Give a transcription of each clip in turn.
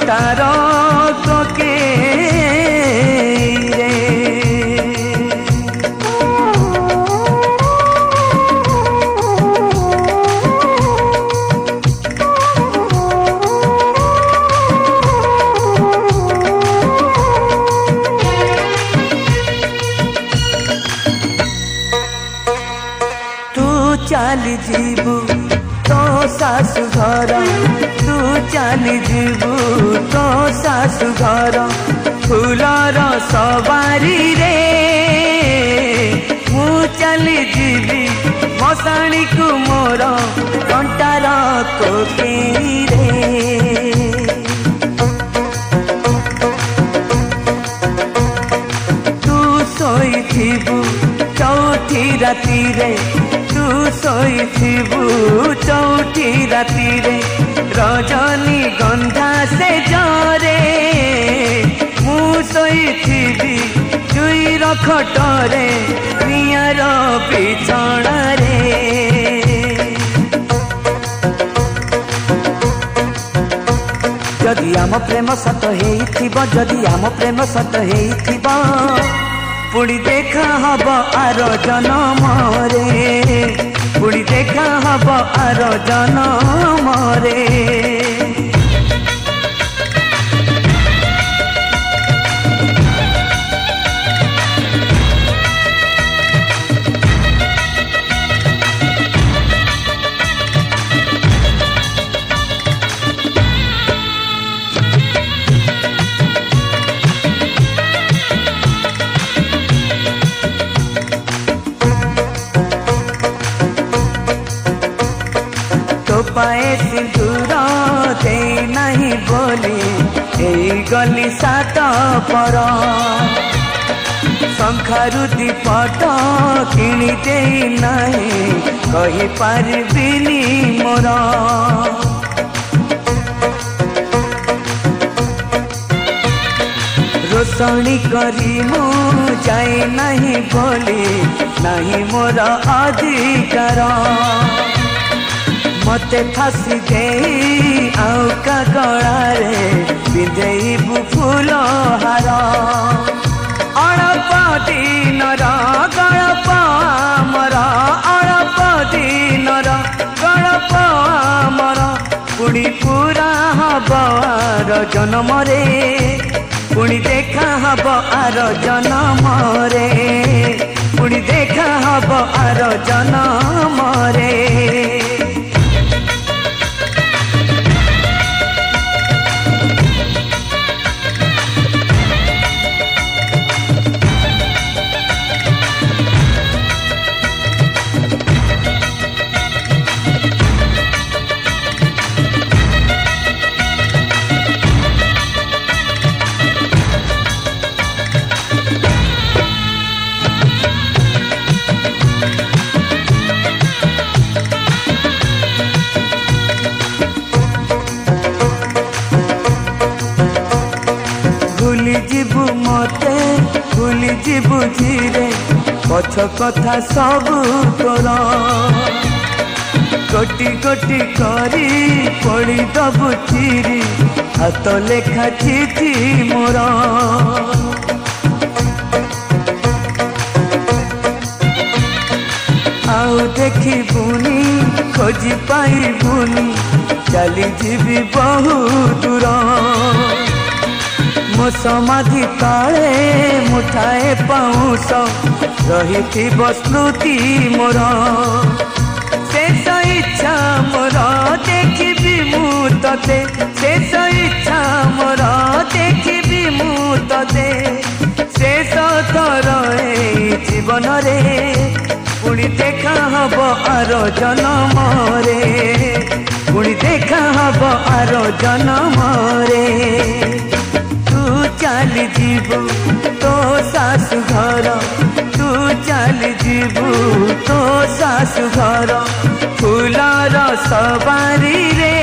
Kantar कोकेरे। चली जीवु तो सासु घर, तू चली जीवु तो सासु घर, फूलर सवारी रे मु चली जीवी मशाणी को मोर कंटार कोकेई रे। तू शोइथिबु चौथी राती रे, तू शोइथिबु चौथी राती रे, रजनी गंधा से जरे मु शोइथिबि जुईर खटरे नियार बिछणारे। जदि आम प्रेम सत हेइथिबो, जदि आम प्रेम सत हेइथिबो, पुणी देखा हब आर जनम रे, पुणी देखा हब आर जनम रे। पाए सिंदूर दे नहीं बोली ए गली सात पर, शंखारु दीपट किणी दे नहीं कही पारिबिनी मोर। रोषणी करी मु जाए नहीं बोली नहीं मोर अधिकार, मते फासी दे आउका गलारे पिंधेबु फूल हार। अल्प दिनर गल्प आमर, अल्प दिनर गल्प आमर, पुणी पूरा हब आर जनम रे, पुणी देखा हब आर जनम रे, पुणी देखा हब आर जनम रे। जीवु मते भूली जीवु धीरे पछ कथा सबू तोर, गोटी गोटी करी पड़ी दबु चिरी हाथ लेखा चिठी मोर। आउ देखिबुनी खोजी पाइबुनी चली जीवी बहु दूर, मो समाधि तले मुठाए पाऊस रही स्मृति मोर। शेष इच्छा मोर देखिबि मु तते, शेष इच्छा मोर देखिबि मु तते, शेष थर ए जीवन रे पुणी देखा हब आर जनम रे, पुणी देखा हब आर जनम रे। चली जीवु तो सासु घर, तू चली जीवु तो सासु घर, फूलर सवारी रे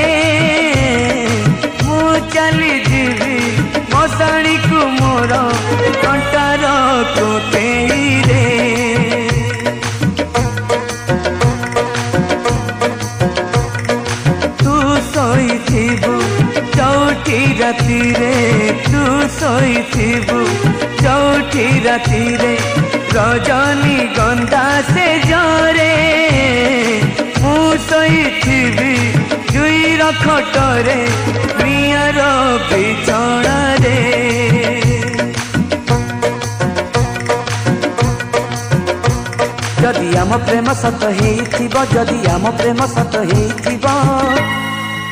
मु चली जीवी मशाणी को मोर कंटार कोकेई रे। तू शोइथिबु चौथी राती रे तू सोईथिबु चौठी राती रे रजनी गंधा से जरे मु सोईथिबि जुईर खटरे नियर बिछौना रे जदि आम प्रेम सत हेइथिबो जदि आम प्रेम सत हेइथिबो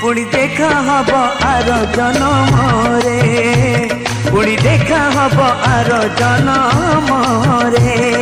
पुणी देखा हब आर जन्म रे पुणी देखा हब आर जन्म रे।